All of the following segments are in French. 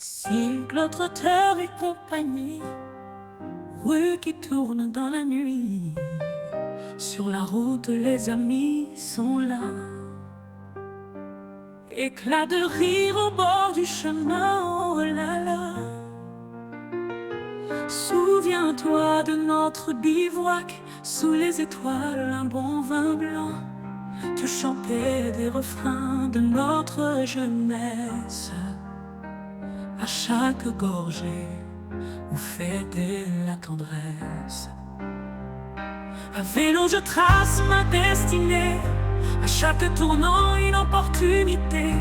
Cyclotrotteur et compagnie, rue qui tourne dans la nuit. Sur la route, les amis sont là. Éclat de rire au bord du chemin, oh là là. Souviens-toi de notre bivouac, sous les étoiles, un bon vin blanc. Tu chantais des refrains de notre jeunesse. À chaque gorgée, vous fêtez la tendresse. À vélo, je trace ma destinée. À chaque tournant, une opportunité.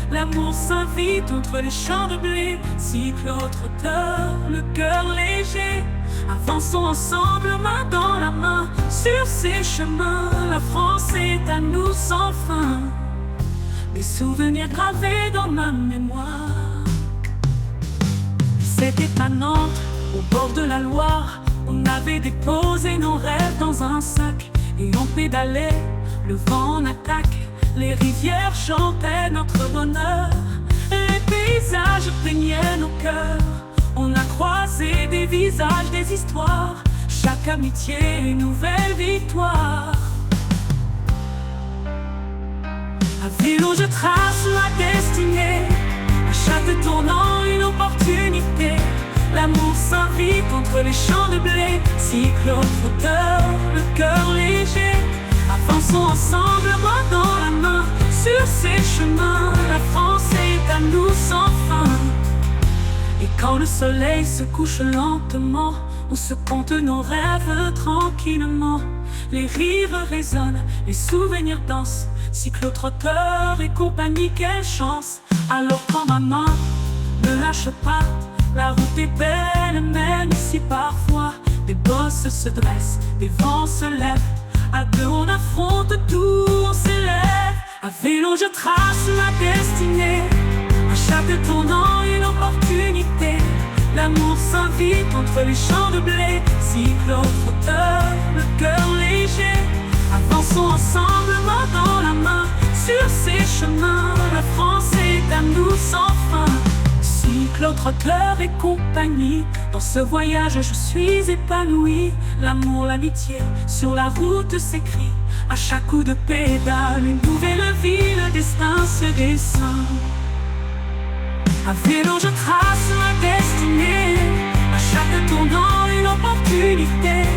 L'amour s'invite entre les champs de blé. Cyclotrotteur, le cœur léger. Avançons ensemble, main dans la main. Sur ces chemins, la France est à nous sans fin. Des souvenirs gravés dans ma mémoire. C'était à Nantes, au bord de la Loire. On avait déposé nos rêves dans un sac. Et on pédalait, le vent en attaque. Les rivières chantaient notre bonheur. Les paysages peignaient nos cœurs. On a croisé des visages, des histoires. Chaque amitié, une nouvelle victoire. À vélo, je trace ma destinée. À chaque tournant, une opportunité. L'amour s'invite entre les champs de blé. Cyclotrotteur, le cœur léger. Avançons ensemble, main dans la main. Sur ces chemins, la France est à nous sans fin. Et quand le soleil se couche lentement, on se compte nos rêves tranquillement. Les rires résonnent, les souvenirs dansent. Cyclotrotteur et compagnie, quelle chance! Alors prends ma main, ne lâche pas. La route est belle, même si parfois des bosses se dressent, des vents se lèvent. À deux on affronte tout, on s'élève. À vélo je trace ma destinée. À chaque tournant une opportunité. L'amour s'invite entre les champs de blé. Cyclotrotteur, le cœur léger. Avançons ensemble, main dans la main. Sur ces chemins, la France est à nous sans fin. Cyclotrotteur et compagnie, dans ce voyage je suis épanoui. L'amour, l'amitié, sur la route s'écrit. À chaque coup de pédale, une nouvelle vie, le destin se dessine. À vélo je trace ma destinée. À chaque tournant une opportunité.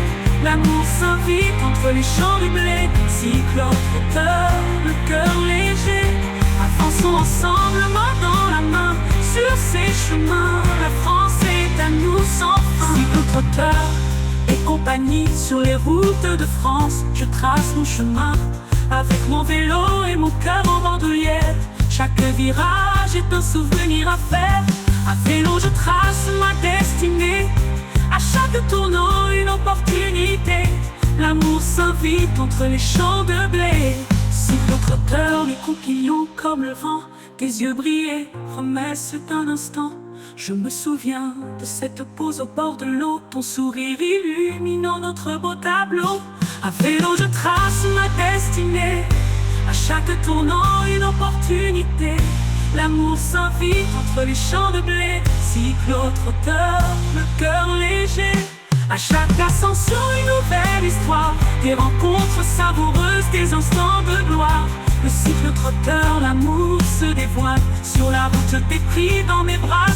L'amour s'invite entre les champs de blé. Cyclotrotteur, le cœur léger. Avançons ensemble, main dans la main. Sur ces chemins, la France est à nous sans fin. Cyclotrotteur et compagnie, sur les routes de France, je trace mon chemin. Avec mon vélo et mon cœur en bandoulière. Chaque virage est un souvenir à faire. À vélo je trace ma destinée. À chaque tournant une opportunité. L'amour s'invite entre les champs de blé. Cyclotrotteur, les coquillons comme le vent. Tes yeux brillaient, promesse d'un instant. Je me souviens de cette pause au bord de l'eau. Ton sourire illuminant notre beau tableau. À vélo je trace ma destinée. À chaque tournant une opportunité. L'amour s'invite entre les champs de blé. Cyclotrotteur, le cœur léger. À chaque ascension une nouvelle histoire. Des rencontres savoureuses, des instants de gloire. Le cyclotrotteur, l'amour se dévoile. Sur la route t'es pris dans mes bras.